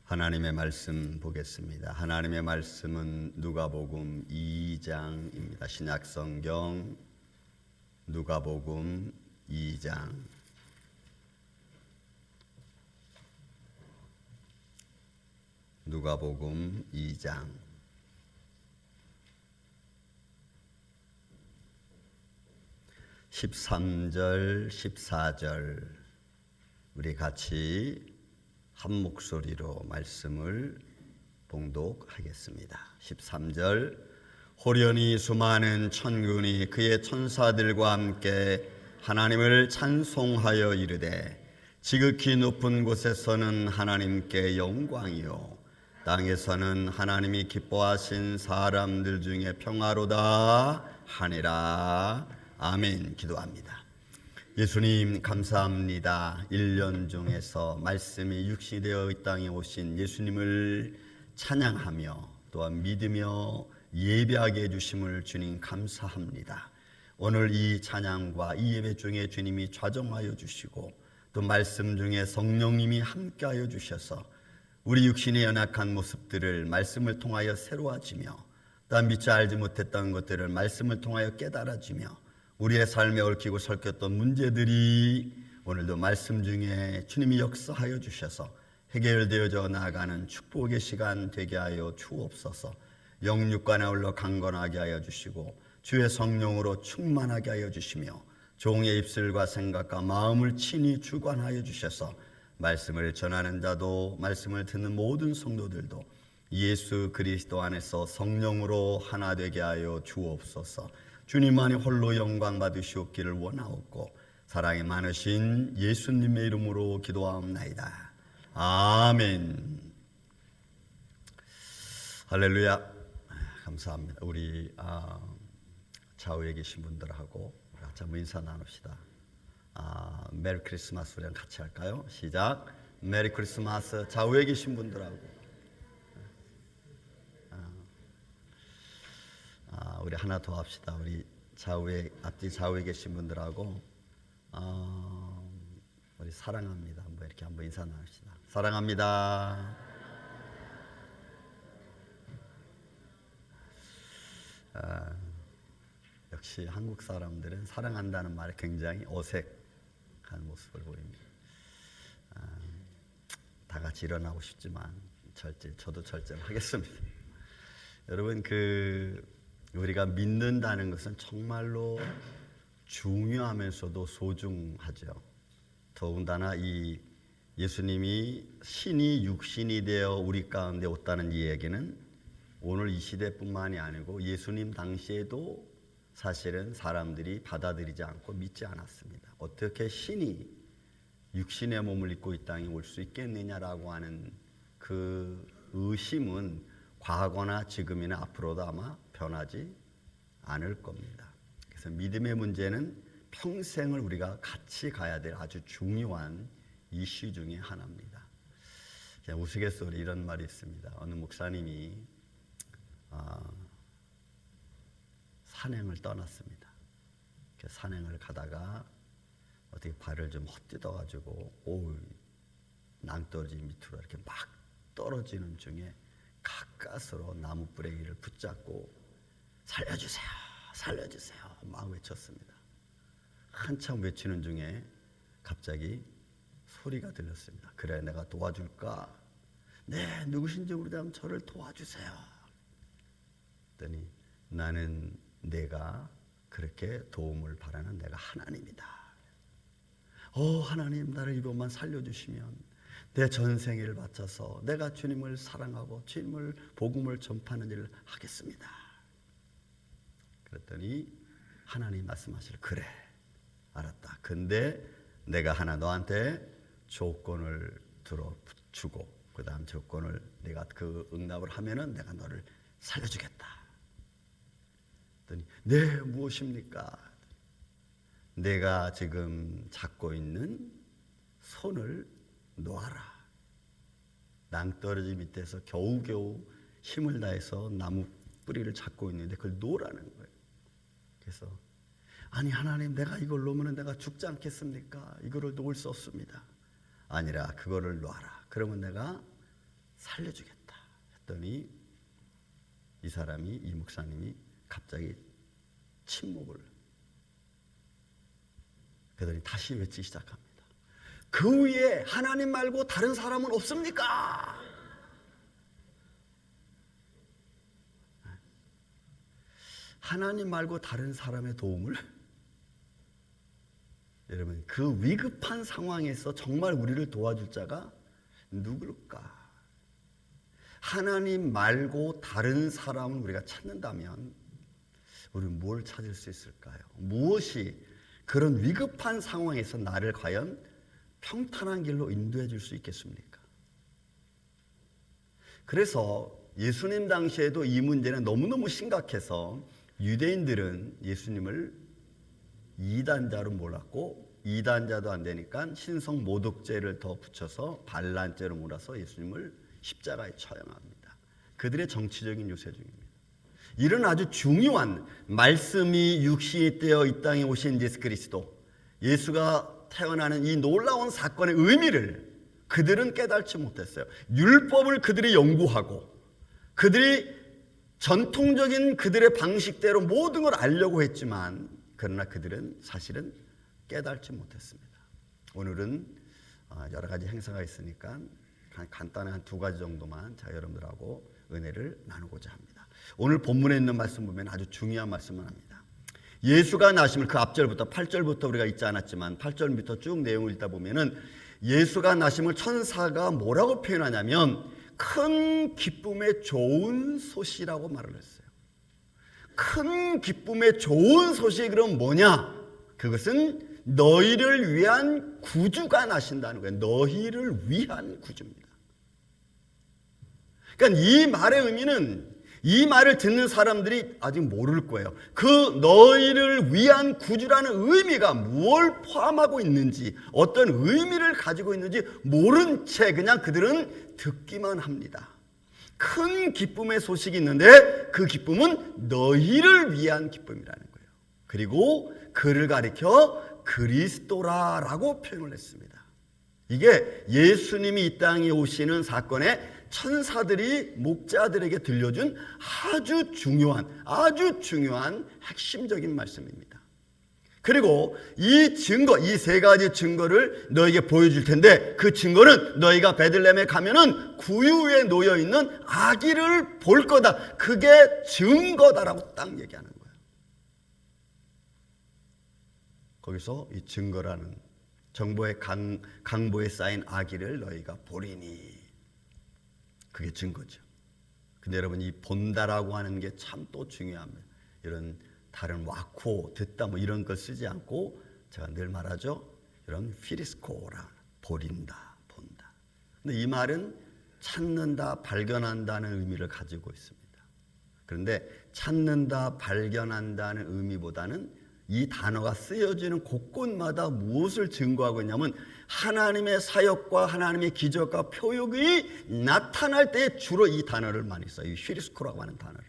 하나님의 말씀 보겠습니다. 하나님의 말씀은 누가복음 2장입니다. 신약성경 누가복음 2장. 누가복음 2장 13절 14절 우리 같이 한 목소리로 말씀을 봉독하겠습니다. 13절 호련히 수많은 천군이 그의 천사들과 함께 하나님을 찬송하여 이르되 지극히 높은 곳에서는 하나님께 영광이요 땅에서는 하나님이 기뻐하신 사람들 중에 평화로다 하니라. 아멘. 기도합니다. 예수님 감사합니다. 1년 중에서 말씀이 육신이 되어 이 땅에 오신 예수님을 찬양하며 또한 믿으며 예배하게 해주심을 주님 감사합니다. 오늘 이 찬양과 이 예배 중에 주님이 좌정하여 주시고 또 말씀 중에 성령님이 함께하여 주셔서 우리 육신의 연약한 모습들을 말씀을 통하여 새로워지며 또한 미처 알지 못했던 것들을 말씀을 통하여 깨달아지며 우리의 삶에 얽히고 설켰던 문제들이 오늘도 말씀 중에 주님이 역사하여 주셔서 해결되어져 나아가는 축복의 시간 되게 하여 주옵소서. 영육간에 올라 강건하게 하여 주시고 주의 성령으로 충만하게 하여 주시며 종의 입술과 생각과 마음을 친히 주관하여 주셔서 말씀을 전하는 자도 말씀을 듣는 모든 성도들도 예수 그리스도 안에서 성령으로 하나 되게 하여 주옵소서. 주님만이 홀로 영광 받으시옵기를 원하옵고 사랑이 많으신 예수님의 이름으로 기도하옵나이다. 아멘. 할렐루야. 감사합니다. 우리 좌우에 계신 분들하고 같이 한번 인사 나눕시다. 메리 크리스마스 우리랑 같이 할까요? 시작. 메리 크리스마스. 좌우에 계신 분들하고 우리 하나 더 합시다. 우리 앞뒤 좌우에 계신 분들하고 우리 사랑합니다. 이렇게 한번 인사 나눕시다. 사랑합니다. 역시 한국 사람들은 사랑한다는 말에 굉장히 어색한 모습을 보입니다. 다 같이 일어나고 싶지만 저도 절제를 하겠습니다. 여러분 우리가 믿는다는 것은 정말로 중요하면서도 소중하죠. 더군다나 이 예수님이 신이 육신이 되어 우리 가운데 왔다는 이 얘기는 오늘 이 시대뿐만이 아니고 예수님 당시에도 사실은 사람들이 받아들이지 않고 믿지 않았습니다. 어떻게 신이 육신의 몸을 입고 이 땅에 올 수 있겠느냐라고 하는 그 의심은 과거나 지금이나 앞으로도 아마 변하지 않을 겁니다. 그래서 믿음의 문제는 평생을 우리가 같이 가야 될 아주 중요한 이슈 중에 하나입니다. 그냥 우스갯소리 이런 말이 있습니다. 어느 목사님이 산행을 떠났습니다. 산행을 가다가 어떻게 발을 좀 헛디뎌가지고 낭떠러지 밑으로 이렇게 막 떨어지는 중에 가까스로 나무 뿌레기를 붙잡고 살려주세요, 살려주세요 막 외쳤습니다. 한참 외치는 중에 갑자기 소리가 들렸습니다. 그래, 내가 도와줄까? 네, 누구신지 모르지만 저를 도와주세요. 그랬더니 나는 내가 그렇게 도움을 바라는 내가 하나님이다. 하나님, 나를 이것만 살려주시면 내 전생을 바쳐서 내가 주님을 사랑하고 주님을 복음을 전파하는 일을 하겠습니다. 그랬더니 하나님 말씀하시길 그래, 알았다. 근데 내가 하나 너한테 조건을 들어주고 그 다음 조건을 내가 그 응답을 하면은 내가 너를 살려주겠다. 그랬더니 네, 무엇입니까? 내가 지금 잡고 있는 손을 놓아라. 낭떠러지 밑에서 겨우겨우 힘을 다해서 나무 뿌리를 잡고 있는데 그걸 놓으라는 거예요. 그래서 아니 하나님, 내가 이걸 놓으면 내가 죽지 않겠습니까? 이거를 놓을 수 없습니다. 아니라 그거를 놓아라. 그러면 내가 살려주겠다 했더니 이 목사님이 갑자기 침묵을, 그러더니 다시 외치기 시작합니다. 그 위에 하나님 말고 다른 사람은 없습니까? 하나님 말고 다른 사람의 도움을, 여러분, 그 위급한 상황에서 정말 우리를 도와줄 자가 누굴까? 하나님 말고 다른 사람을 우리가 찾는다면 우리는 뭘 찾을 수 있을까요? 무엇이 그런 위급한 상황에서 나를 과연 평탄한 길로 인도해 줄 수 있겠습니까? 그래서 예수님 당시에도 이 문제는 너무너무 심각해서 유대인들은 예수님을 이단자로 몰았고, 이단자도 안 되니까 신성 모독죄를 더 붙여서 반란죄로 몰아서 예수님을 십자가에 처형합니다. 그들의 정치적인 요새 중입니다. 이런 아주 중요한 말씀이 육신이 되어 이 땅에 오신 예수 그리스도, 예수가 태어나는 이 놀라운 사건의 의미를 그들은 깨닫지 못했어요. 율법을 그들이 연구하고 그들이 전통적인 그들의 방식대로 모든 걸 알려고 했지만, 그러나 그들은 사실은 깨닫지 못했습니다. 오늘은 여러 가지 행사가 있으니까 간단한 한 2가지 정도만 제가 여러분들하고 은혜를 나누고자 합니다. 오늘 본문에 있는 말씀 보면 아주 중요한 말씀을 합니다. 예수가 나심을, 그 앞절부터 8절부터 우리가 읽지 않았지만 8절부터 쭉 내용을 읽다 보면은 예수가 나심을 천사가 뭐라고 표현하냐면 큰 기쁨의 좋은 소식이라고 말을 했어요. 큰 기쁨의 좋은 소식이 그럼 뭐냐? 그것은 너희를 위한 구주가 나신다는 거예요. 너희를 위한 구주입니다. 그러니까 이 말의 의미는, 이 말을 듣는 사람들이 아직 모를 거예요. 그 너희를 위한 구주라는 의미가 무엇을 포함하고 있는지, 어떤 의미를 가지고 있는지 모른 채 그냥 그들은 듣기만 합니다. 큰 기쁨의 소식이 있는데 그 기쁨은 너희를 위한 기쁨이라는 거예요. 그리고 그를 가리켜 그리스도라라고 표현을 했습니다. 이게 예수님이 이 땅에 오시는 사건에 천사들이 목자들에게 들려준 아주 중요한 핵심적인 말씀입니다. 그리고 이 증거, 이 3가지 증거를 너에게 보여줄 텐데, 그 증거는 너희가 베들레헴에 가면은 구유 위에 놓여 있는 아기를 볼 거다. 그게 증거다라고 딱 얘기하는 거예요. 거기서 이 증거라는 정보의 강보에 쌓인 아기를 너희가 보리니, 그게 증거죠. 근데 여러분, 이 본다라고 하는 게 참 또 중요합니다. 이런 다른 와코, 듣다 뭐 이런 걸 쓰지 않고 제가 늘 말하죠. 이런 피리스코라, 보린다, 본다. 근데 이 말은 찾는다, 발견한다는 의미를 가지고 있습니다. 그런데 찾는다, 발견한다는 의미보다는 이 단어가 쓰여지는 곳곳마다 무엇을 증거하고 있냐면 하나님의 사역과 하나님의 기적과 표적이 나타날 때 주로 이 단어를 많이 써요. 이 휘리스코라고 하는 단어를.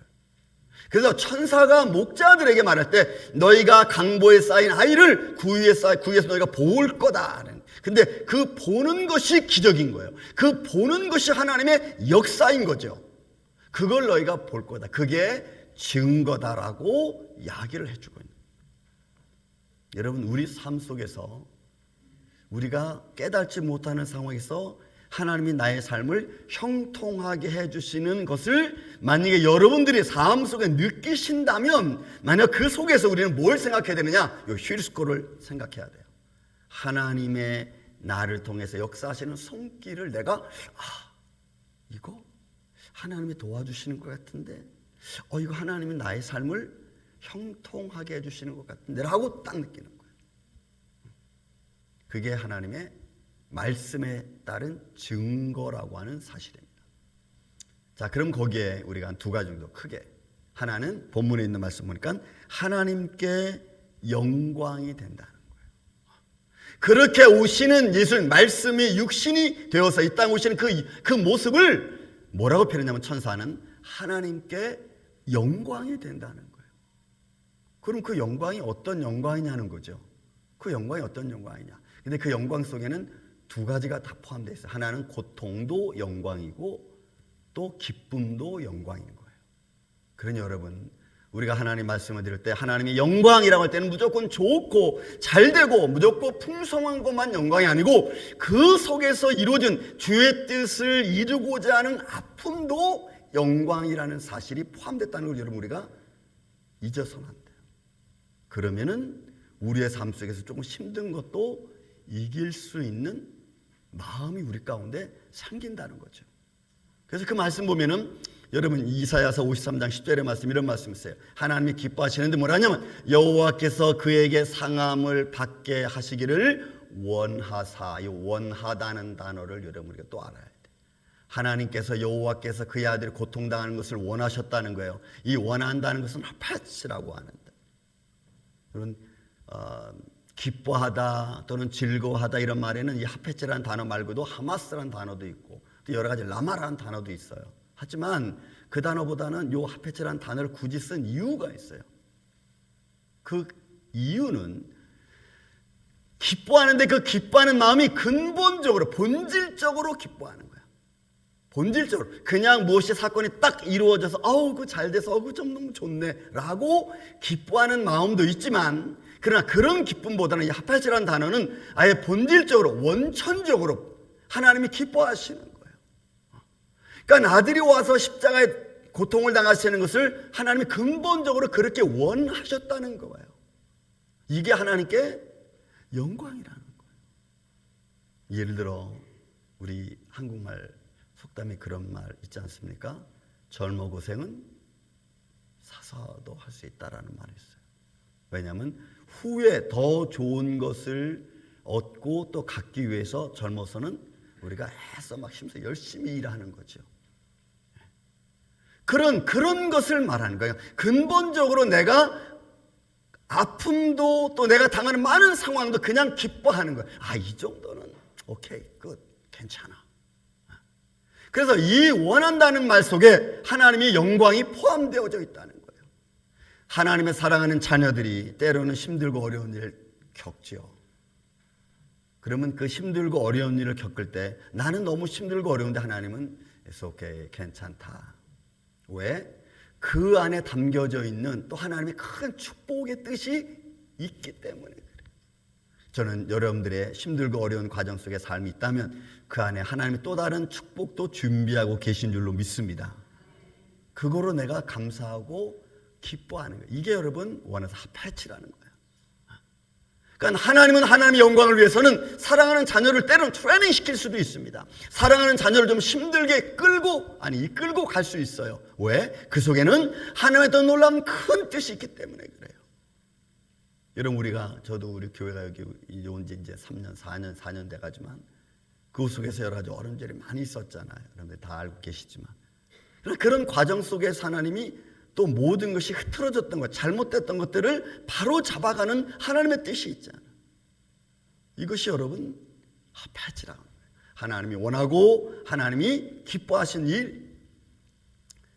그래서 천사가 목자들에게 말할 때 너희가 강보에 쌓인 아이를 구유에서 너희가 볼 거다. 근데 그 보는 것이 기적인 거예요. 그 보는 것이 하나님의 역사인 거죠. 그걸 너희가 볼 거다. 그게 증거다라고 이야기를 해주고 있는 거예요. 여러분, 우리 삶 속에서 우리가 깨닫지 못하는 상황에서 하나님이 나의 삶을 형통하게 해주시는 것을 만약에 여러분들이 삶 속에 느끼신다면, 만약 그 속에서 우리는 뭘 생각해야 되느냐? 이 휘리스코를 생각해야 돼요. 하나님의 나를 통해서 역사하시는 손길을 내가 이거 하나님이 도와주시는 것 같은데, 이거 하나님이 나의 삶을 형통하게 해주시는 것 같은데 라고 딱 느끼는 거예요. 그게 하나님의 말씀에 따른 증거라고 하는 사실입니다. 자, 그럼 거기에 우리가 한 2가지 정도 크게, 하나는 본문에 있는 말씀 보니까 하나님께 영광이 된다는 거예요. 그렇게 오시는 예수님, 말씀이 육신이 되어서 이 땅에 오시는 그 모습을 뭐라고 표현하냐면 천사는 하나님께 영광이 된다는 거예요. 그럼 그 영광이 어떤 영광이냐는 거죠. 그 영광이 어떤 영광이냐. 근데 그 영광 속에는 2가지가 다 포함되어 있어요. 하나는 고통도 영광이고 또 기쁨도 영광인 거예요. 그러니 여러분, 우리가 하나님 말씀을 드릴 때 하나님이 영광이라고 할 때는 무조건 좋고 잘되고 무조건 풍성한 것만 영광이 아니고 그 속에서 이루어진 주의 뜻을 이루고자 하는 아픔도 영광이라는 사실이 포함됐다는 걸 여러분 우리가 잊어서는 안 돼요. 그러면은 우리의 삶 속에서 조금 힘든 것도 이길 수 있는 마음이 우리 가운데 생긴다는 거죠. 그래서 그 말씀 보면은 여러분 이사야서 53장 10절의 말씀 이런 말씀이 있어요. 하나님이 기뻐하시는데 뭐라냐면 여호와께서 그에게 상함을 받게 하시기를 원하사. 이 원하다는 단어를 여러분 우리가 또 알아야 돼요. 하나님께서 여호와께서 그의 아들이 고통당하는 것을 원하셨다는 거예요. 이 원한다는 것은 하펫이라고 하는데 여러분 기뻐하다 또는 즐거워하다 이런 말에는 이 하펫이라는 단어 말고도 하마스라는 단어도 있고 또 여러 가지 라마라는 단어도 있어요. 하지만 그 단어보다는 요 하페츠라는 단어를 굳이 쓴 이유가 있어요. 그 이유는 기뻐하는데 그 기뻐하는 마음이 근본적으로 본질적으로 기뻐하는 거야. 본질적으로 그냥 무엇이 사건이 딱 이루어져서 그 잘 돼서 좀 너무 좋네 라고 기뻐하는 마음도 있지만 그러나 그런 기쁨보다는 이 하페츠라는 단어는 아예 본질적으로 원천적으로 하나님이 기뻐하시는 거예요. 그러니까 아들이 와서 십자가에 고통을 당하시는 것을 하나님이 근본적으로 그렇게 원하셨다는 거예요. 이게 하나님께 영광이라는 거예요. 예를 들어 우리 한국말 속담에 그런 말 있지 않습니까? 젊어 고생은 사서도 할 수 있다라는 말이 있어요. 왜냐하면 후에 더 좋은 것을 얻고 또 갖기 위해서 젊어서는 우리가 애써 막 힘써 열심히 일하는 거죠. 그런 것을 말하는 거예요. 근본적으로 내가 아픔도 또 내가 당하는 많은 상황도 그냥 기뻐하는 거예요. 이 정도는 오케이, 굿, 괜찮아. 그래서 이 원한다는 말 속에 하나님의 영광이 포함되어져 있다는 거예요. 하나님의 사랑하는 자녀들이 때로는 힘들고 어려운 일을 겪지요. 그러면 그 힘들고 어려운 일을 겪을 때 나는 너무 힘들고 어려운데 하나님은 It's okay, 괜찮다. 왜? 그 안에 담겨져 있는 또 하나님의 큰 축복의 뜻이 있기 때문에 그래요. 저는 여러분들의 힘들고 어려운 과정 속에 삶이 있다면 그 안에 하나님의 또 다른 축복도 준비하고 계신 줄로 믿습니다. 그거로 내가 감사하고 기뻐하는 거예요. 이게 여러분 원해서 하페치라는 거예요. 그러니까 하나님은 하나님의 영광을 위해서는 사랑하는 자녀를 때로는 트레이닝 시킬 수도 있습니다. 사랑하는 자녀를 좀 힘들게 이끌고 갈 수 있어요. 왜? 그 속에는 하나님의 더 놀라운 큰 뜻이 있기 때문에 그래요. 여러분 저도 우리 교회가 여기 온 지 이제 3년, 4년 돼가지만 그 속에서 여러 가지 어려움들이 많이 있었잖아요. 여러분들 다 알고 계시지만 그런 과정 속에서 하나님이 또 모든 것이 흐트러졌던 것, 잘못됐던 것들을 바로 잡아가는 하나님의 뜻이 있잖아요. 이것이 여러분 하페치라고 합니다. 하나님이 원하고 하나님이 기뻐하신 일,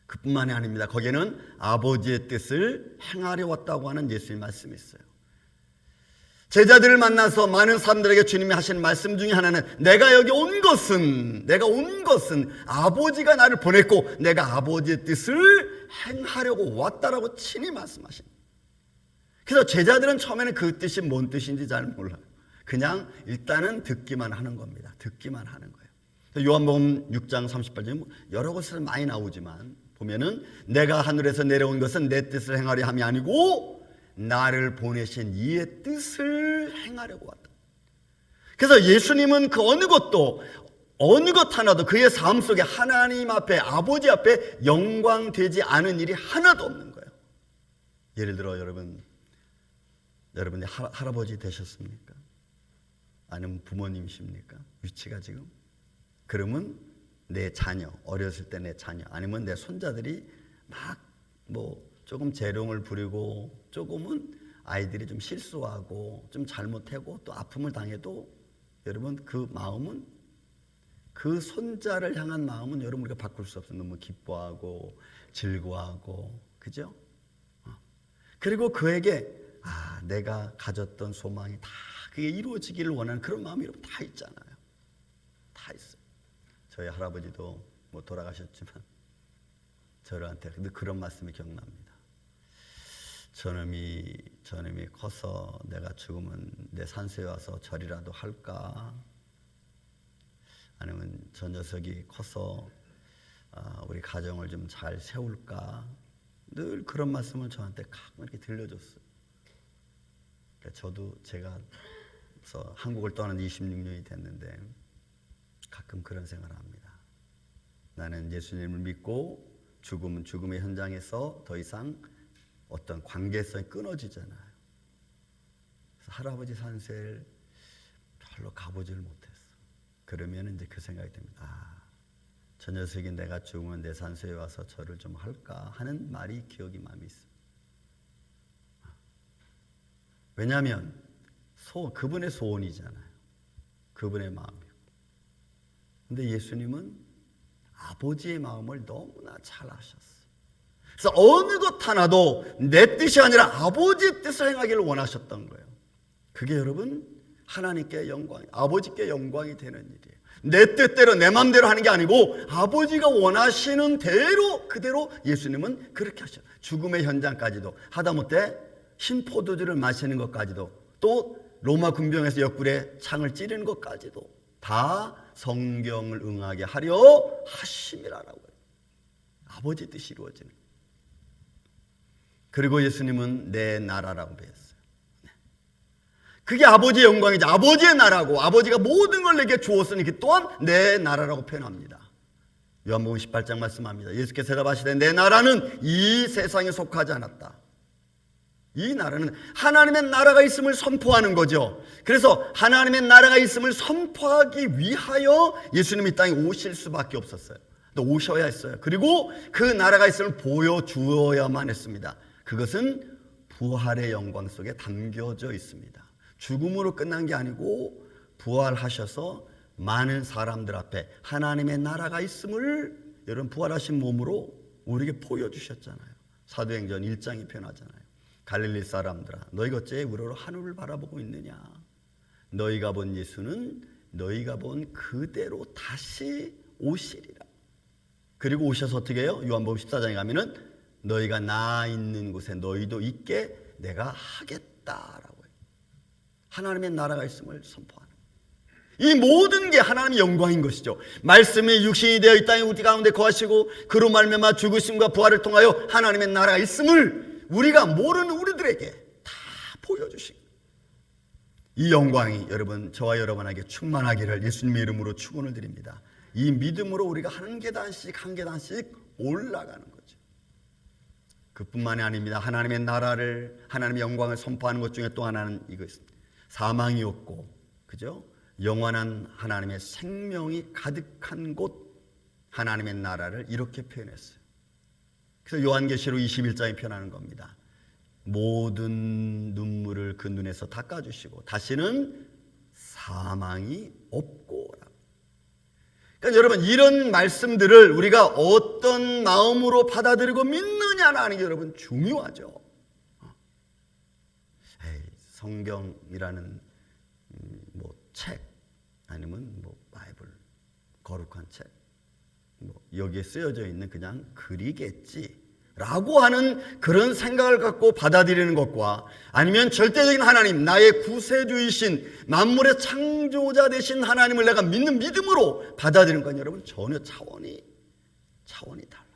그뿐만이 아닙니다. 거기에는 아버지의 뜻을 행하려 왔다고 하는 예수님 말씀이 있어요. 제자들을 만나서 많은 사람들에게 주님이 하신 말씀 중에 하나는 내가 온 것은 아버지가 나를 보냈고 내가 아버지의 뜻을 행하려고 왔다라고 친히 말씀하십니다. 그래서 제자들은 처음에는 그 뜻이 뭔 뜻인지 잘 몰라요. 그냥 일단은 듣기만 하는 겁니다. 듣기만 하는 거예요. 요한복음 6장 38절에 여러 곳에서 많이 나오지만 보면은 내가 하늘에서 내려온 것은 내 뜻을 행하려 함이 아니고 나를 보내신 이의 뜻을 행하려고 왔다. 그래서 예수님은 그 어느 것 하나도 그의 삶 속에 하나님 앞에 아버지 앞에 영광되지 않은 일이 하나도 없는 거예요. 예를 들어 여러분이 할아버지 되셨습니까? 아니면 부모님이십니까? 위치가 지금? 그러면 내 자녀, 어렸을 때 내 자녀 아니면 내 손자들이 조금 재롱을 부리고 조금은 아이들이 좀 실수하고 좀 잘못하고 또 아픔을 당해도 여러분 그 마음은 그 손자를 향한 마음은 여러분 우리가 바꿀 수 없어요. 너무 기뻐하고 즐거워하고 그죠? 그리고 그에게 내가 가졌던 소망이 다 그게 이루어지기를 원하는 그런 마음이 여러분 다 있잖아요. 다 있어요. 저희 할아버지도 뭐 돌아가셨지만 저한테 근데 그런 말씀이 기억납니다. 저놈이 커서 내가 죽으면 내 산소에 와서 절이라도 할까? 아니면 저 녀석이 커서 우리 가정을 좀 잘 세울까? 늘 그런 말씀을 저한테 가끔 이렇게 들려줬어요. 그러니까 저도 제가 한국을 떠난 26년이 됐는데 가끔 그런 생각을 합니다. 나는 예수님을 믿고 죽으면 죽음의 현장에서 더 이상 어떤 관계성이 끊어지잖아요. 그래서 할아버지 산소에 별로 가보지를 못했어. 그러면 이제 그 생각이 듭니다. 저 녀석이 내가 죽으면 내 산소에 와서 절을 좀 할까 하는 말이 기억이 많이 있습니다. 왜냐하면 그분의 소원이잖아요. 그분의 마음이고. 근데 예수님은 아버지의 마음을 너무나 잘 아셨어요. 그래서 어느 것 하나도 내 뜻이 아니라 아버지의 뜻을 행하기를 원하셨던 거예요. 그게 여러분 하나님께 영광, 아버지께 영광이 되는 일이에요. 내 뜻대로 내 마음대로 하는 게 아니고 아버지가 원하시는 대로 그대로 예수님은 그렇게 하셨어요. 죽음의 현장까지도 하다못해 흰 포도주를 마시는 것까지도 또 로마 군병에서 옆구리에 창을 찌르는 것까지도 다 성경을 응하게 하려 하심이라라고요. 아버지 뜻이 이루어지는. 그리고 예수님은 내 나라라고 배웠어요. 그게 아버지의 영광이죠. 아버지의 나라고 아버지가 모든 걸 내게 주었으니 그 또한 내 나라라고 표현합니다. 요한복음 18장 말씀합니다. 예수께서 대답하시되 내 나라는 이 세상에 속하지 않았다. 이 나라는 하나님의 나라가 있음을 선포하는 거죠. 그래서 하나님의 나라가 있음을 선포하기 위하여 예수님이 이 땅에 오실 수밖에 없었어요. 또 오셔야 했어요. 그리고 그 나라가 있음을 보여주어야만 했습니다. 그것은 부활의 영광 속에 담겨져 있습니다. 죽음으로 끝난 게 아니고 부활하셔서 많은 사람들 앞에 하나님의 나라가 있음을 여러분 부활하신 몸으로 우리에게 보여주셨잖아요. 사도행전 1장이 표현하잖아요. 갈릴리 사람들아 너희가 어째 우러러 하늘을 바라보고 있느냐. 너희가 본 예수는 너희가 본 그대로 다시 오시리라. 그리고 오셔서 어떻게 해요? 요한복음 14장에 가면은 너희가 나 있는 곳에 너희도 있게 내가 하겠다라고 해요. 하나님의 나라가 있음을 선포하는 이 모든 게 하나님의 영광인 것이죠. 말씀이 육신이 되어 이 땅에 우리 가운데 거하시고 그로 말미암아 죽으심과 부활을 통하여 하나님의 나라가 있음을 우리가 모르는 우리들에게 다 보여주신 이 영광이 여러분 저와 여러분에게 충만하기를 예수님의 이름으로 축원을 드립니다. 이 믿음으로 우리가 한 계단씩 한 계단씩 올라가는 거죠. 그뿐만이 아닙니다. 하나님의 나라를 하나님의 영광을 선포하는 것 중에 또 하나는 이것입니다. 사망이 없고 그죠? 영원한 하나님의 생명이 가득한 곳 하나님의 나라를 이렇게 표현했어요. 그래서 요한계시록 21장에 표현하는 겁니다. 모든 눈물을 그 눈에서 닦아주시고 다시는 사망이 없고. 그러니까 여러분 이런 말씀들을 우리가 어떤 마음으로 받아들이고 믿느냐는 게 여러분 중요하죠. 성경이라는 뭐 책 아니면 뭐 바이블 거룩한 책 뭐 여기에 쓰여져 있는 그냥 글이겠지라고 하는 그런 생각을 갖고 받아들이는 것과 아니면 절대적인 하나님 나의 구세주이신 만물의 창조자 되신 하나님을 내가 믿는 믿음으로 받아들이는 건 여러분 전혀 차원이 달라요.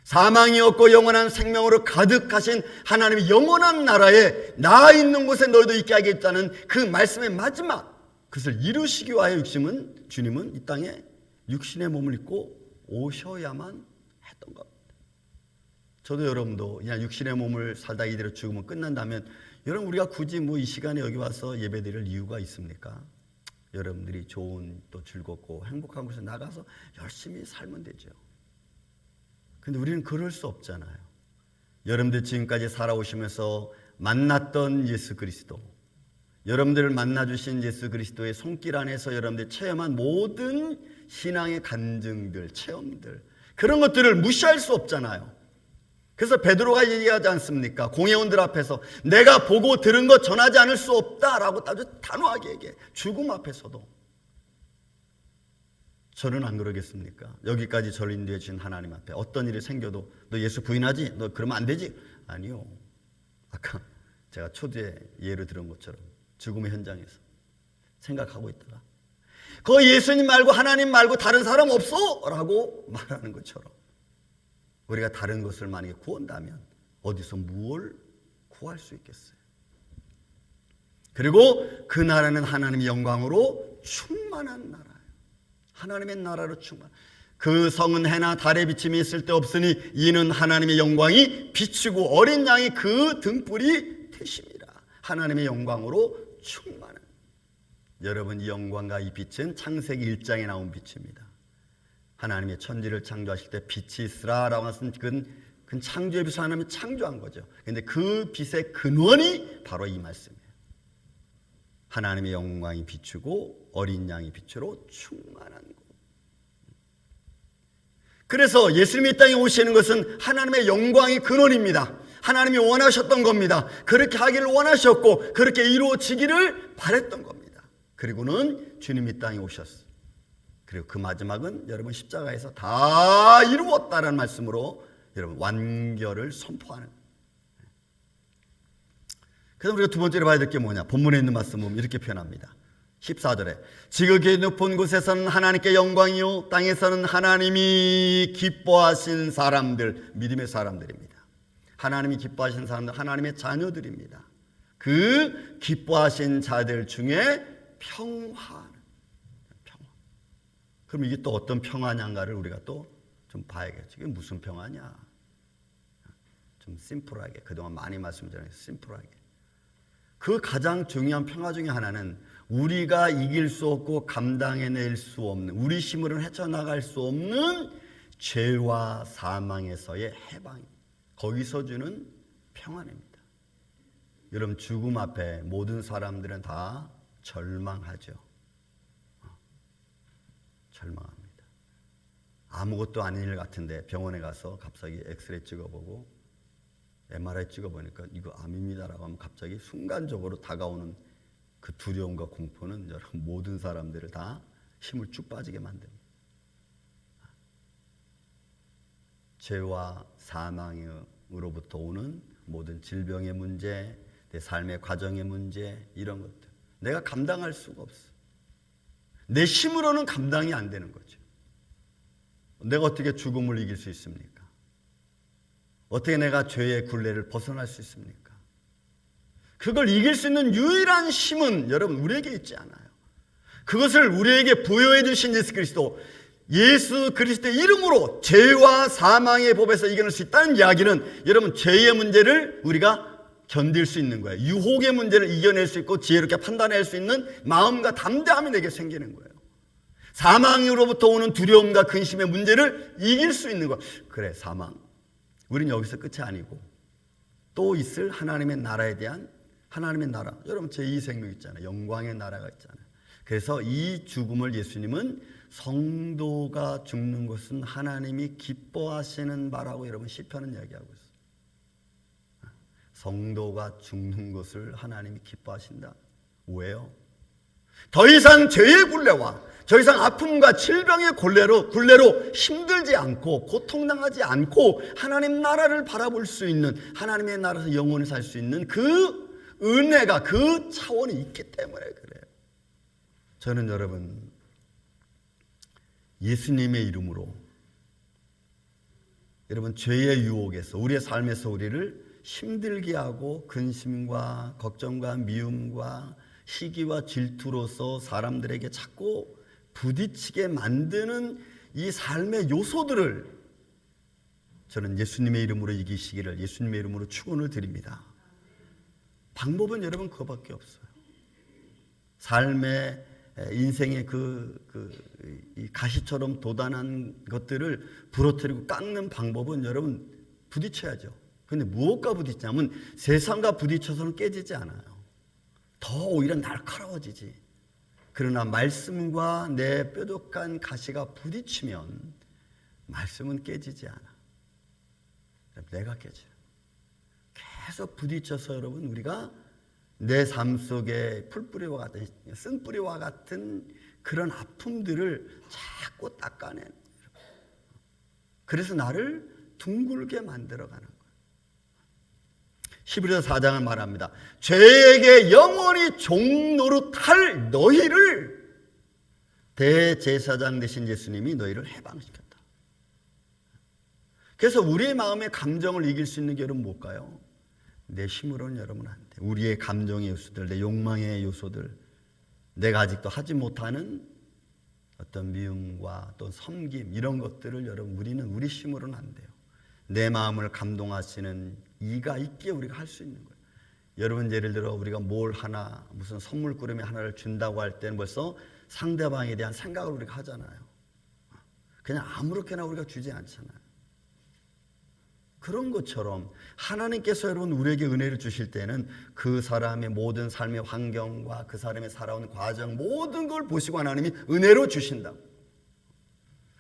사망이 없고 영원한 생명으로 가득하신 하나님의 영원한 나라에 나 있는 곳에 너희도 있게 하겠다는 그 말씀의 마지막 그것을 이루시기 위하여 주님은 이 땅에 육신의 몸을 입고 오셔야만 했던 겁니다. 저도 여러분도 그냥 육신의 몸을 살다 이대로 죽으면 끝난다면 여러분 우리가 굳이 뭐 이 시간에 여기 와서 예배드릴 이유가 있습니까? 여러분들이 좋은 또 즐겁고 행복한 곳에 나가서 열심히 살면 되죠. 근데 우리는 그럴 수 없잖아요. 여러분들 지금까지 살아오시면서 만났던 예수 그리스도, 여러분들을 만나주신 예수 그리스도의 손길 안에서 여러분들이 체험한 모든 신앙의 간증들, 체험들 그런 것들을 무시할 수 없잖아요. 그래서 베드로가 얘기하지 않습니까? 공회원들 앞에서 내가 보고 들은 것 전하지 않을 수 없다라고 아주 단호하게 얘기해. 죽음 앞에서도 저는 안 그러겠습니까? 여기까지 저를 인도해 주신 하나님 앞에 어떤 일이 생겨도 너 예수 부인하지? 너 그러면 안 되지? 아니요. 아까 제가 초두에 예를 들은 것처럼 죽음의 현장에서 생각하고 있다가 그 예수님 말고 하나님 말고 다른 사람 없어? 라고 말하는 것처럼 우리가 다른 것을 만약에 구한다면 어디서 무엇을 구할 수 있겠어요? 그리고 그 나라는 하나님의 영광으로 충만한 나라예요. 하나님의 나라로 충만. 그 성은 해나 달의 비침이 있을 데 없으니 이는 하나님의 영광이 비추고 어린 양이 그 등불이 되심이라. 하나님의 영광으로 충만한. 여러분, 이 영광과 이 빛은 창세기 1장에 나온 빛입니다. 하나님의 천지를 창조하실 때 빛이 있으라라고 하신 그건 창조의 빛을 하나님이 창조한 거죠. 그런데 그 빛의 근원이 바로 이 말씀이에요. 하나님의 영광이 비추고 어린 양이 빛으로 충만한 것. 그래서 예수님이 이 땅에 오시는 것은 하나님의 영광이 근원입니다. 하나님이 원하셨던 겁니다. 그렇게 하기를 원하셨고 그렇게 이루어지기를 바랬던 겁니다. 그리고는 주님이 이 땅에 오셨어요. 그리고 그 마지막은 여러분 십자가에서 다 이루었다는 말씀으로 여러분 완결을 선포하는. 그래서 우리가 두 번째로 봐야 될 게 뭐냐? 본문에 있는 말씀은 이렇게 표현합니다. 14절에 지극히 높은 곳에서는 하나님께 영광이요 땅에서는 하나님이 기뻐하신 사람들, 믿음의 사람들입니다. 하나님이 기뻐하신 사람들, 하나님의 자녀들입니다. 그 기뻐하신 자들 중에 평화. 그럼 이게 또 어떤 평화냐인가를 우리가 또 좀 봐야겠죠. 이게 무슨 평화냐? 좀 심플하게, 그동안 많이 말씀드렸는데 심플하게. 그 가장 중요한 평화 중에 하나는 우리가 이길 수 없고 감당해낼 수 없는, 우리 힘으로는 헤쳐나갈 수 없는 죄와 사망에서의 해방, 거기서 주는 평안입니다. 여러분, 죽음 앞에 모든 사람들은 다 절망하죠. 절망합니다. 아무것도 아닌 일 같은데 병원에 가서 갑자기 엑스레이 찍어보고 MRI 찍어보니까 이거 암입니다라고 하면 갑자기 순간적으로 다가오는 그 두려움과 공포는 여러분 모든 사람들을 다 힘을 쭉 빠지게 만듭니다. 죄와 사망으로부터 오는 모든 질병의 문제, 내 삶의 과정의 문제, 이런 것들 내가 감당할 수가 없어. 내 힘으로는 감당이 안 되는 거죠. 내가 어떻게 죽음을 이길 수 있습니까? 어떻게 내가 죄의 굴레를 벗어날 수 있습니까? 그걸 이길 수 있는 유일한 힘은 여러분 우리에게 있지 않아요. 그것을 우리에게 부여해 주신 예수 그리스도의 이름으로 죄와 사망의 법에서 이겨낼 수 있다는 이야기는 여러분 죄의 문제를 우리가 견딜 수 있는 거예요. 유혹의 문제를 이겨낼 수 있고 지혜롭게 판단할 수 있는 마음과 담대함이 내게 생기는 거예요. 사망으로부터 오는 두려움과 근심의 문제를 이길 수 있는 거예요. 그래, 사망. 우리는 여기서 끝이 아니고 또 있을 하나님의 나라에 대한 하나님의 나라. 여러분 제2생명 있잖아요. 영광의 나라가 있잖아요. 그래서 이 죽음을 예수님은 성도가 죽는 것은 하나님이 기뻐하시는 바라고 여러분 시편은 이야기하고 있어요. 성도가 죽는 것을 하나님이 기뻐하신다. 왜요? 더 이상 죄의 굴레와 더 이상 아픔과 질병의 굴레로 힘들지 않고 고통당하지 않고 하나님 나라를 바라볼 수 있는, 하나님의 나라에서 영원히 살 수 있는 그 은혜가, 그 차원이 있기 때문에 그래요. 저는 여러분 예수님의 이름으로 여러분 죄의 유혹에서 우리의 삶에서 우리를 힘들게 하고 근심과 걱정과 미움과 시기와 질투로서 사람들에게 자꾸 부딪히게 만드는 이 삶의 요소들을 저는 예수님의 이름으로 이기시기를 예수님의 이름으로 축원을 드립니다. 방법은 여러분 그거밖에 없어요. 삶의 인생의 이 가시처럼 도단한 것들을 부러뜨리고 깎는 방법은 여러분 부딪혀야죠. 그런데 무엇과 부딪히냐면 세상과 부딪혀서는 깨지지 않아요. 더 오히려 날카로워지지. 그러나 말씀과 내 뾰족한 가시가 부딪히면 말씀은 깨지지 않아. 내가 깨져요. 계속 부딪혀서 여러분 우리가 내 삶 속에 풀뿌리와 같은 쓴뿌리와 같은 그런 아픔들을 자꾸 닦아내는 거예요. 그래서 나를 둥글게 만들어가는 거예요. 히브리서 4장을 말합니다. 죄에게 영원히 종노릇할 너희를 대제사장 되신 예수님이 너희를 해방시켰다. 그래서 우리의 마음의 감정을 이길 수 있는 게 여러분 뭘까요? 내 힘으로는 여러분 안 돼. 우리의 감정의 요소들, 내 욕망의 요소들, 내가 아직도 하지 못하는 어떤 미움과 또 섬김 이런 것들을 여러분 우리는 우리 힘으로는 안 돼요. 내 마음을 감동하시는 이가 있기에 우리가 할 수 있는 거예요. 여러분 예를 들어 우리가 뭘 하나 무슨 선물꾸러미 하나를 준다고 할 때는 벌써 상대방에 대한 생각을 우리가 하잖아요. 그냥 아무렇게나 우리가 주지 않잖아요. 그런 것처럼 하나님께서 여러분 우리에게 은혜를 주실 때는 그 사람의 모든 삶의 환경과 그 사람의 살아온 과정 모든 걸 보시고 하나님이 은혜로 주신다.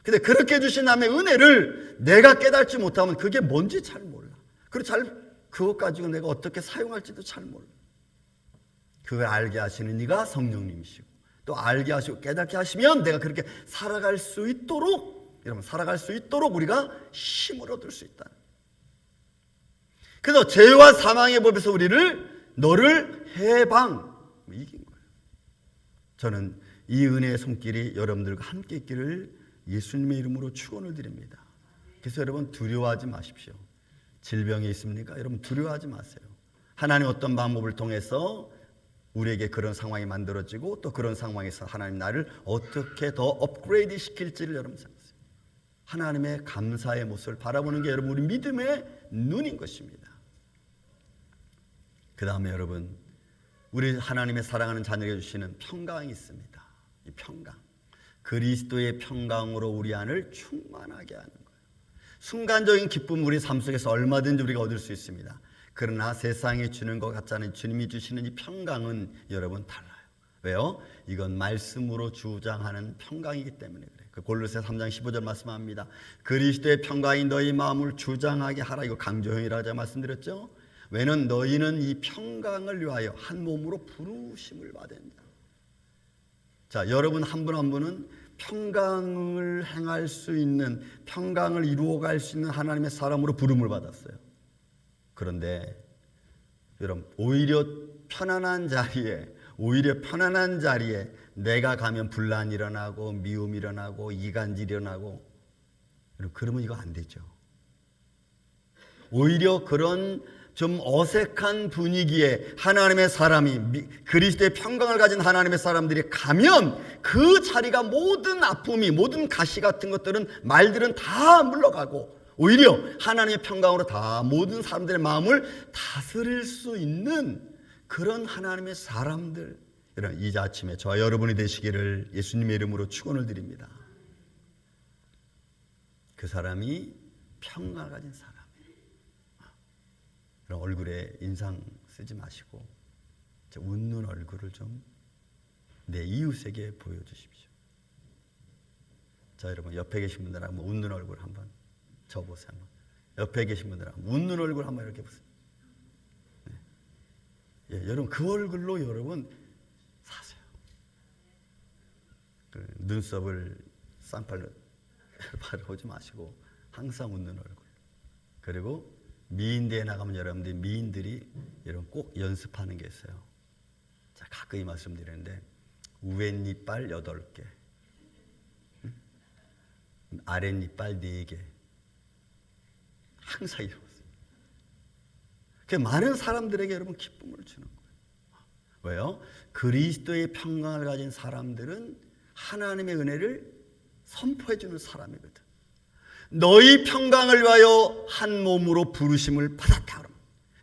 근데 그렇게 주신 하나님의 은혜를 내가 깨닫지 못하면 그게 뭔지 잘 몰라. 그리고 그것 가지고 내가 어떻게 사용할지도 잘 몰라. 그걸 알게 하시는 이가 성령님이시고 또 알게 하시고 깨닫게 하시면 내가 그렇게 살아갈 수 있도록 여러분 살아갈 수 있도록 우리가 힘을 얻을 수 있다. 그래서 죄와 사망의 법에서 너를 해방 이긴 거예요. 저는 이 은혜의 손길이 여러분들과 함께 있기를 예수님의 이름으로 축원을 드립니다. 그래서 여러분 두려워하지 마십시오. 질병이 있습니까? 여러분 두려워하지 마세요. 하나님 어떤 방법을 통해서 우리에게 그런 상황이 만들어지고 또 그런 상황에서 하나님 나를 어떻게 더 업그레이드 시킬지를 여러분 생각하세요. 하나님의 감사의 모습을 바라보는 게 여러분 우리 믿음의 눈인 것입니다. 그 다음에 여러분 우리 하나님의 사랑하는 자녀에게 주시는 평강이 있습니다. 이 평강 그리스도의 평강으로 우리 안을 충만하게 하는 거예요. 순간적인 기쁨 우리 삶 속에서 얼마든지 우리가 얻을 수 있습니다. 그러나 세상이 주는 것 같지 않은 주님이 주시는 이 평강은 여러분 달라요. 왜요? 이건 말씀으로 주장하는 평강이기 때문에 그래요. 골로새 3장 15절 말씀합니다. 그리스도의 평강이 너희 마음을 주장하게 하라. 이거 강조형이라고 제가 말씀드렸죠. 왜냐하면 너희는 이 평강을 위하여 한 몸으로 부르심을 받은다. 자, 여러분 한 분 한 분은 평강을 행할 수 있는 평강을 이루어갈 수 있는 하나님의 사람으로 부름을 받았어요. 그런데 여러분 오히려 편안한 자리에 내가 가면 분란이 일어나고 미움이 일어나고 이간질이 일어나고 그러면 이거 안 되죠. 오히려 그런 좀 어색한 분위기에 하나님의 사람이 그리스도의 평강을 가진 하나님의 사람들이 가면 그 자리가 모든 아픔이 모든 가시 같은 것들은 말들은 다 물러가고 오히려 하나님의 평강으로 다 모든 사람들의 마음을 다스릴 수 있는 그런 하나님의 사람들 여러분 이 아침에 저와 여러분이 되시기를 예수님의 이름으로 축원을 드립니다. 그 사람이 평강을 가진 사람 얼굴에 인상 쓰지 마시고 웃는 얼굴을 좀 내 이웃에게 보여주십시오. 자 여러분 옆에 계신 분들 한번 웃는 얼굴 한번 쳐보세요. 한번. 옆에 계신 분들 한번 웃는 얼굴 한번 이렇게 보세요. 네. 예, 여러분 그 얼굴로 여러분 사세요. 그 눈썹을 쌍팔로 바르지 마시고 항상 웃는 얼굴. 그리고 미인대에 나가면 여러분들이 미인들이 여러분 꼭 연습하는 게 있어요. 자, 가끔이 말씀드리는데 우엔이빨 8개 아랫이빨 4개 항상 이러고 있어요. 많은 사람들에게 여러분 기쁨을 주는 거예요. 왜요? 그리스도의 평강을 가진 사람들은 하나님의 은혜를 선포해 주는 사람이거든. 너희 평강을 위하여 한 몸으로 부르심을 받았다.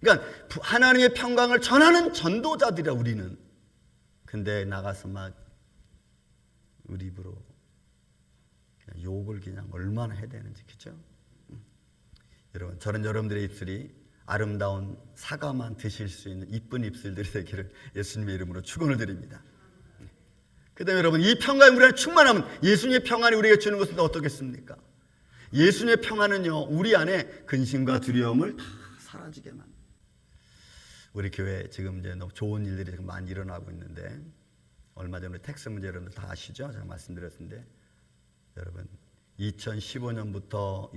그러니까 하나님의 평강을 전하는 전도자들이야 우리는. 근데 나가서 막 우리 입으로 그냥 욕을 그냥 얼마나 해야 되는지 그죠? 여러분 저는 여러분들의 입술이 아름다운 사과만 드실 수 있는 이쁜 입술들이 되기를 예수님의 이름으로 축원을 드립니다. 그 다음에 여러분 이 평강이 우리 안에 충만하면 예수님의 평안이 우리에게 주는 것은 어떻겠습니까? 예수님의 평안은요 우리 안에 근심과 두려움을 다 사라지게 만듭니다. 우리 교회 지금 이제 너무 좋은 일들이 지금 많이 일어나고 있는데, 얼마 전에 텍스 문제 여러분들 다 아시죠? 제가 말씀드렸는데, 여러분 2015년부터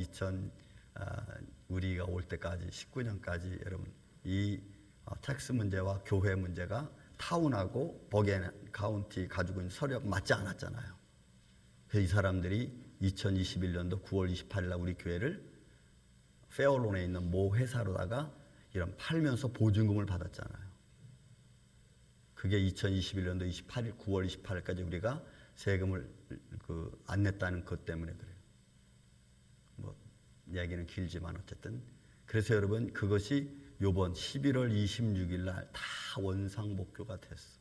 우리가 올 때까지 19년까지 여러분 이 텍스 문제와 교회 문제가 타운하고 버겐 카운티 가지고 있는 서류가 맞지 않았잖아요. 그래서 이 사람들이 2021년도 9월 28일 날 우리 교회를 페어론에 있는 모 회사로다가 이런 팔면서 보증금을 받았잖아요. 그게 2021년도 28일 9월 28일까지 우리가 세금을 안 냈다는 것 때문에 그래요. 뭐 이야기는 길지만 어쨌든 그래서 여러분 그것이 요번 11월 26일 날 다 원상복교가 됐어.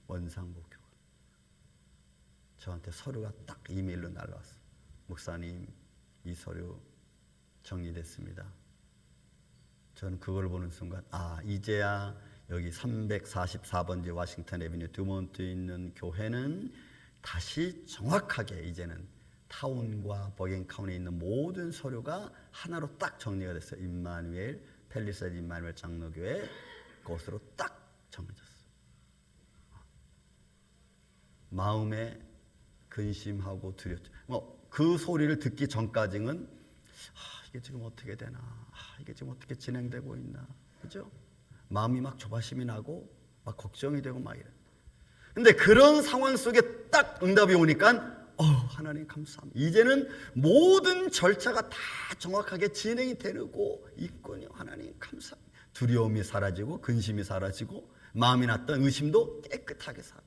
원상복교가. 저한테 서류가 딱 이메일로 날라왔어. 목사님, 이 서류 정리됐습니다. 저는 그걸 보는 순간 이제야 여기 344번지 워싱턴 애비뉴 두몬트에 있는 교회는 다시 정확하게 이제는 타운과 버겐 카운티에 있는 모든 서류가 하나로 딱 정리가 됐어요. 임마누엘 펠리세드 임마누엘 장로교회 것으로 딱 정해졌어. 마음에 근심하고 두렵죠. 그 소리를 듣기 전까지는 이게 지금 어떻게 되나, 이게 지금 어떻게 진행되고 있나, 그죠? 마음이 막 조바심이 나고 막 걱정이 되고 막 이래. 근데 그런 상황 속에 딱 응답이 오니까 하나님 감사합니다. 이제는 모든 절차가 다 정확하게 진행이 되고 있군요. 하나님 감사합니다. 두려움이 사라지고 근심이 사라지고 마음이 났던 의심도 깨끗하게 살아.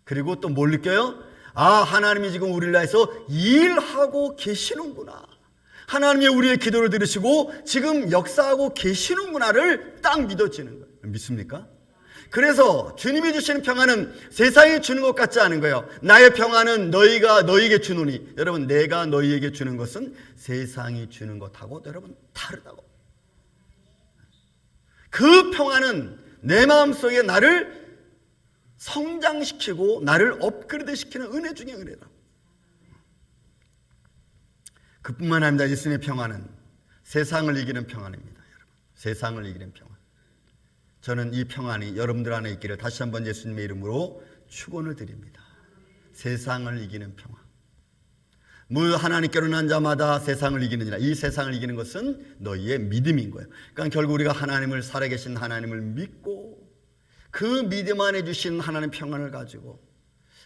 그리고 또 뭘 느껴요? 하나님이 지금 우리를 위해서 일하고 계시는구나. 하나님이 우리의 기도를 들으시고 지금 역사하고 계시는구나를 딱 믿어지는 거예요. 믿습니까? 그래서 주님이 주시는 평안은 세상이 주는 것 같지 않은 거예요. 나의 평안은 너희가 너희에게 주노니. 여러분, 내가 너희에게 주는 것은 세상이 주는 것하고 여러분 다르다고. 그 평안은 내 마음속에 나를 성장시키고 나를 업그레이드 시키는 은혜 중에 은혜다. 그뿐만 아니라 예수님의 평안은 세상을 이기는 평안입니다. 여러분, 세상을 이기는 평안. 저는 이 평안이 여러분들 안에 있기를 다시 한번 예수님의 이름으로 축원을 드립니다. 세상을 이기는 평안. 하나님께로 난 자마다 세상을 이기느니라. 이 세상을 이기는 것은 너희의 믿음인 거예요. 그러니까 결국 우리가 하나님을 살아계신 하나님을 믿고 그 믿음 안에 주신 하나님 평안을 가지고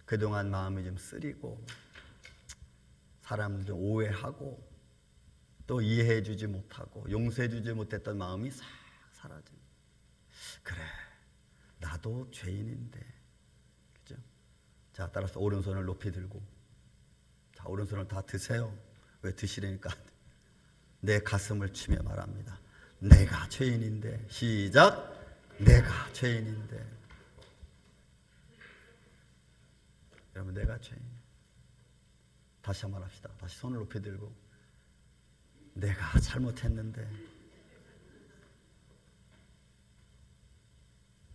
그동안 마음이 좀 쓰리고 사람들 오해하고 또 이해해 주지 못하고 용서해 주지 못했던 마음이 싹 사라진. 그래, 나도 죄인인데, 그죠? 자, 따라서 오른손을 높이 들고, 자, 오른손을 다 드세요. 왜 드시려니까? 내 가슴을 치며 말합니다. 내가 죄인인데. 시작. 내가 죄인인데. 여러분, 내가 죄인. 다시 한번 합시다. 다시 손을 높이 들고, 내가 잘못했는데.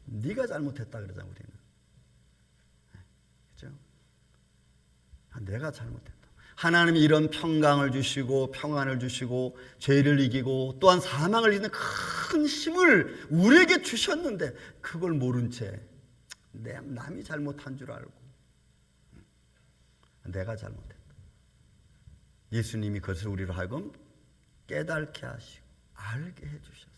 네가 잘못했다 그러잖아, 우리는. 그렇죠? 내가 잘못했다. 하나님이 이런 평강을 주시고 평안을 주시고 죄를 이기고 또한 사망을 이기는 큰 힘을 우리에게 주셨는데 그걸 모른 채 남이 잘못한 줄 알고 내가 잘못했다. 예수님이 그것을 우리로 하여금 깨닫게 하시고 알게 해주셨어요.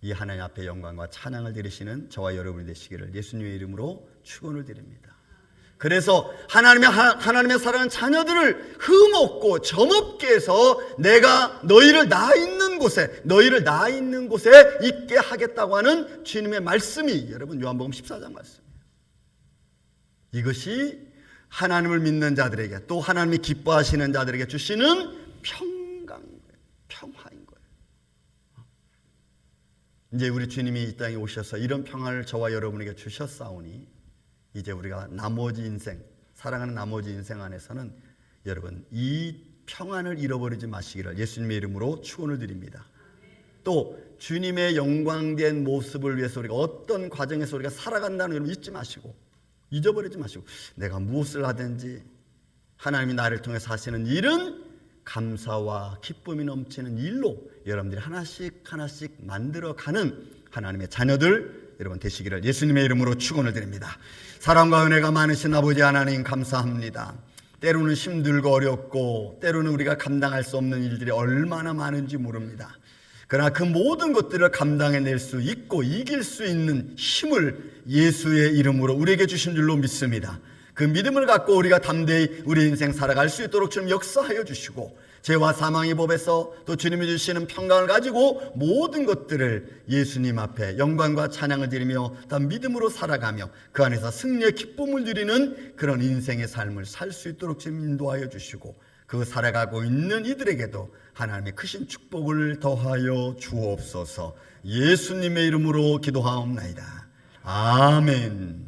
이 하나님 앞에 영광과 찬양을 드리시는 저와 여러분이 되시기를 예수님의 이름으로 축원을 드립니다. 그래서 하나님의 사랑하는 자녀들을 흠없고 점없게 해서 내가 너희를 나 있는 곳에 있게 하겠다고 하는 주님의 말씀이 여러분 요한복음 14장 말씀이에요. 이것이 하나님을 믿는 자들에게 또 하나님이 기뻐하시는 자들에게 주시는 평강인 거예요. 평화인 거예요. 이제 우리 주님이 이 땅에 오셔서 이런 평안을 저와 여러분에게 주셨사오니 이제 우리가 나머지 인생, 살아가는 나머지 인생 안에서는 여러분 이 평안을 잃어버리지 마시기를 예수님의 이름으로 축원을 드립니다. 또 주님의 영광된 모습을 위해서 우리가 어떤 과정에서 우리가 살아간다는 걸 잊지 마시고 잊어버리지 마시고 내가 무엇을 하든지 하나님이 나를 통해서 하시는 일은 감사와 기쁨이 넘치는 일로 여러분들이 하나씩 만들어가는 하나님의 자녀들 여러분 되시기를 예수님의 이름으로 축원을 드립니다. 사랑과 은혜가 많으신 아버지 하나님 감사합니다. 때로는 힘들고 어렵고 때로는 우리가 감당할 수 없는 일들이 얼마나 많은지 모릅니다. 그러나 그 모든 것들을 감당해낼 수 있고 이길 수 있는 힘을 예수의 이름으로 우리에게 주신 줄로 믿습니다. 그 믿음을 갖고 우리가 담대히 우리 인생 살아갈 수 있도록 주님 역사하여 주시고 죄와 사망의 법에서 또 주님이 주시는 평강을 가지고 모든 것들을 예수님 앞에 영광과 찬양을 드리며 다 믿음으로 살아가며 그 안에서 승리의 기쁨을 누리는 그런 인생의 삶을 살 수 있도록 주님 인도하여 주시고 그 살아가고 있는 이들에게도 하나님의 크신 축복을 더하여 주옵소서. 예수님의 이름으로 기도하옵나이다. 아멘.